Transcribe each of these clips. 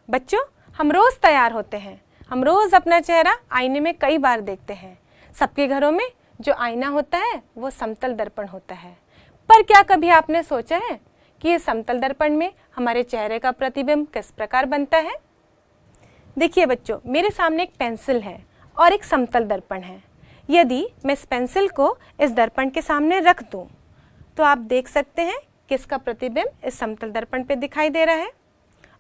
बच्चों, हम रोज़ तैयार होते हैं, हम रोज़ अपना चेहरा आईने में कई बार देखते हैं। सबके घरों में जो आईना होता है वो समतल दर्पण होता है। पर क्या कभी आपने सोचा है कि ये समतल दर्पण में हमारे चेहरे का प्रतिबिंब किस प्रकार बनता है? देखिए बच्चों, मेरे सामने एक पेंसिल है और एक समतल दर्पण है। यदि मैं इस पेंसिल को इस दर्पण के सामने रख दूं, तो आप देख सकते हैं कि इसका प्रतिबिंब इस समतल दर्पण पे दिखाई दे रहा है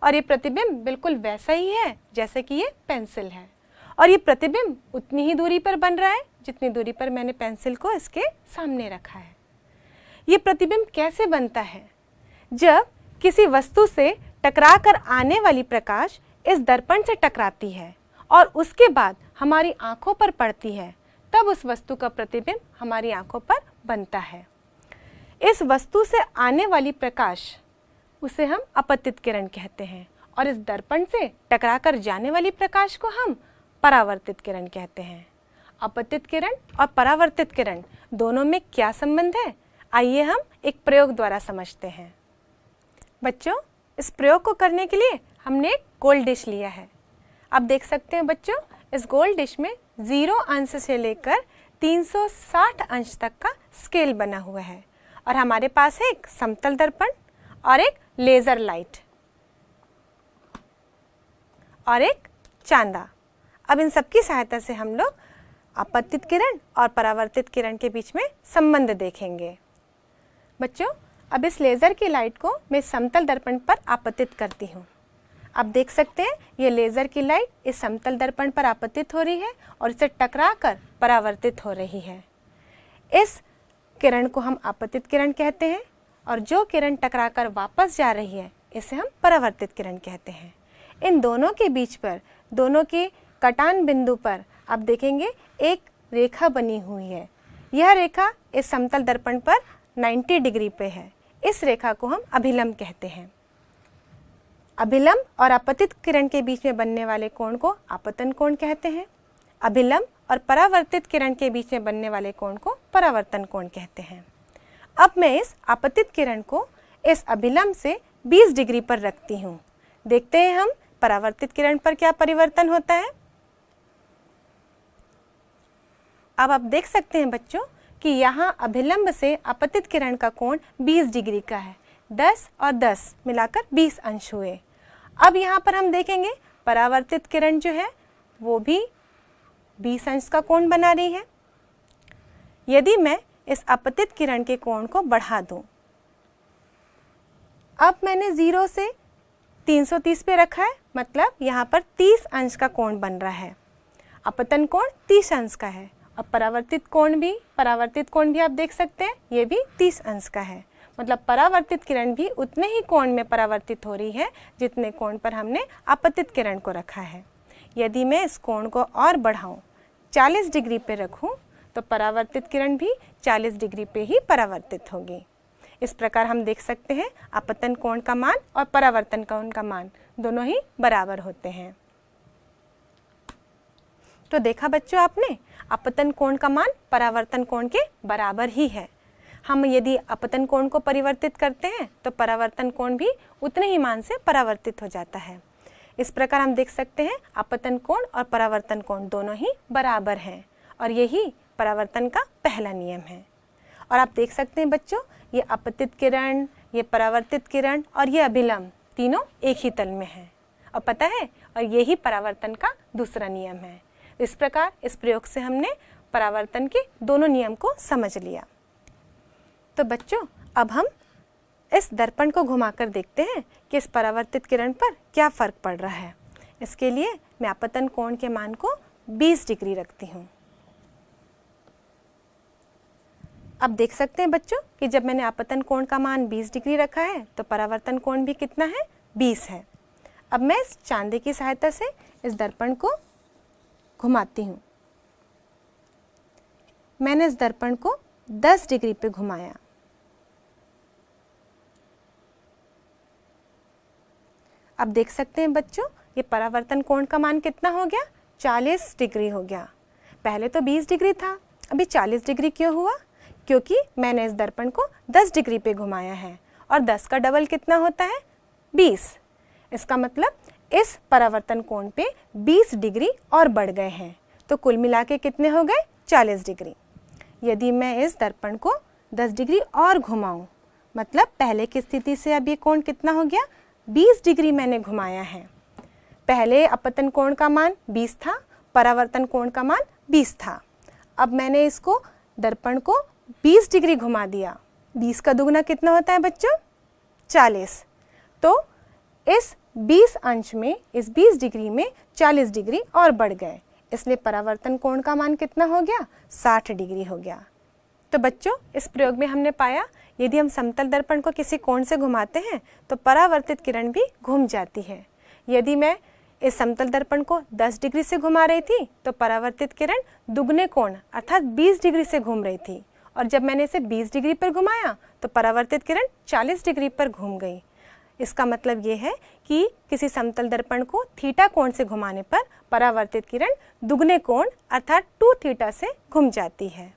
और ये प्रतिबिंब बिल्कुल वैसा ही है जैसे कि ये पेंसिल है। और ये प्रतिबिंब उतनी ही दूरी पर बन रहा है जितनी दूरी पर मैंने पेंसिल को इसके सामने रखा है। ये प्रतिबिंब कैसे बनता है? जब किसी वस्तु से टकरा कर आने वाली प्रकाश इस दर्पण से टकराती है और उसके बाद हमारी आंखों पर पड़ती है, तब उस वस्तु का प्रतिबिंब हमारी आंखों पर बनता है। इस वस्तु से आने वाली प्रकाश, उसे हम अपतित किरण कहते हैं और इस दर्पण से टकराकर जाने वाली प्रकाश को हम परावर्तित किरण कहते हैं। अपतित किरण और परावर्तित किरण दोनों में क्या संबंध है, आइए हम एक प्रयोग द्वारा समझते हैं। बच्चों, इस प्रयोग को करने के लिए हमने एक गोल डिश लिया है। आप देख सकते हैं बच्चों, इस गोल डिश में 0 अंश से लेकर 360 अंश तक का स्केल बना हुआ है और हमारे पास है एक समतल दर्पण और एक लेज़र लाइट और एक चांदा। अब इन सब की सहायता से हम लोग अपतित किरण और परावर्तित किरण के बीच में संबंध देखेंगे। बच्चों, अब इस लेज़र की लाइट को मैं समतल दर्पण पर आपतित करती हूँ। आप देख सकते हैं ये लेज़र की लाइट इस समतल दर्पण पर आपतित हो रही है और इसे टकराकर परावर्तित हो रही है। इस किरण को हम आपतित किरण कहते हैं और जो किरण टकराकर वापस जा रही है इसे हम परावर्तित किरण कहते हैं। इन दोनों के बीच पर, दोनों के कटान बिंदु पर आप देखेंगे एक रेखा बनी हुई है। यह रेखा इस समतल दर्पण पर 90 डिग्री पे है। इस रेखा को हम अभिलंब कहते हैं। अभिलंब और आपतित किरण के बीच में बनने वाले कोण को आपतन कोण कहते हैं। अभिलंब और परावर्तित किरण के बीच में बनने वाले कोण को परावर्तन कोण कहते हैं। अब मैं इस आपतित किरण को इस अभिलंब से 20 डिग्री पर रखती हूँ। देखते हैं हम परावर्तित किरण पर क्या परिवर्तन होता है। अब आप देख सकते हैं बच्चों कि यहाँ अभिलंब से आपतित किरण का कोण 20 डिग्री का है। 10 और 10 मिलाकर 20 अंश हुए। अब यहाँ पर हम देखेंगे परावर्तित किरण जो है वो भी 20 अंश का कोण बना रही है। यदि मैं इस आपतित किरण के कोण को बढ़ा दूं, अब मैंने 0 से 330 पे रखा है, मतलब यहाँ पर 30 अंश का कोण बन रहा है। अपतन कोण 30 अंश का है और परावर्तित कोण भी आप देख सकते हैं ये भी 30 अंश का है। मतलब परावर्तित किरण भी उतने ही कोण में परावर्तित हो रही है जितने कोण पर हमने आपतित किरण को रखा है। यदि मैं इस कोण को और बढ़ाऊं, 40 डिग्री पे रखूं, तो परावर्तित किरण भी 40 डिग्री पे ही परावर्तित होगी। इस प्रकार हम देख सकते हैं आपतन कोण का मान और परावर्तन कोण का मान दोनों ही बराबर होते हैं। तो देखा बच्चों आपने, आपतन कोण का मान परावर्तन कोण के बराबर ही है। हम यदि आपतन कोण को परिवर्तित करते हैं तो परावर्तन कोण भी उतने ही मान से परावर्तित हो जाता है। इस प्रकार हम देख सकते हैं आपतन कोण और परावर्तन कोण दोनों ही बराबर हैं और यही परावर्तन का पहला नियम है। और आप देख सकते हैं बच्चों, ये आपतित किरण, ये परावर्तित किरण और ये अभिलंब तीनों एक ही तल में हैं और पता है, और यही परावर्तन का दूसरा नियम है। इस प्रकार इस प्रयोग से हमने परावर्तन के दोनों नियम को समझ लिया। तो बच्चों, अब हम इस दर्पण को घुमाकर देखते हैं कि इस परावर्तित किरण पर क्या फ़र्क पड़ रहा है। इसके लिए मैं आपतन कोण के मान को 20 डिग्री रखती हूँ। अब देख सकते हैं बच्चों कि जब मैंने आपतन कोण का मान 20 डिग्री रखा है तो परावर्तन कोण भी कितना है, 20 है। अब मैं इस चांदी की सहायता से इस दर्पण को घुमाती हूँ। मैंने इस दर्पण को 10 डिग्री पे घुमाया। अब देख सकते हैं बच्चों, ये परावर्तन कोण का मान कितना हो गया, 40 डिग्री हो गया। पहले तो 20 डिग्री था, अभी 40 डिग्री क्यों हुआ? क्योंकि मैंने इस दर्पण को 10 डिग्री पे घुमाया है और 10 का डबल कितना होता है, 20। इसका मतलब इस परावर्तन कोण पे 20 डिग्री और बढ़ गए हैं। तो कुल मिला के कितने हो गए? 40 डिग्री। यदि मैं इस दर्पण को 10 डिग्री और घुमाऊं, मतलब पहले की स्थिति से अब ये कोण कितना हो गया? 20 डिग्री मैंने घुमाया है। पहले अपतन कोण का मान 20 था, परावर्तन कोण का मान 20 था। अब मैंने इसको दर्पण को 20 डिग्री घुमा दिया। 20 का दुगना कितना होता है बच्चों? 40। तो इस 20 अंश में, इस 20 डिग्री में 40 डिग्री और बढ़ गए, इसलिए परावर्तन कोण का मान कितना हो गया? 60 डिग्री हो गया। तो बच्चों, इस प्रयोग में हमने पाया यदि हम समतल दर्पण को किसी कोण से घुमाते हैं तो परावर्तित किरण भी घूम जाती है। यदि मैं इस समतल दर्पण को 10 डिग्री से घुमा रही थी तो परावर्तित किरण दुगने कोण अर्थात 20 डिग्री से घूम रही थी, और जब मैंने इसे 20 डिग्री पर घुमाया तो परावर्तित किरण 40 डिग्री पर घूम गई। इसका मतलब ये है कि किसी समतल दर्पण को थीटा कोण से घुमाने पर परावर्तित किरण दुगने कोण अर्थात 2 थीटा से घूम जाती है।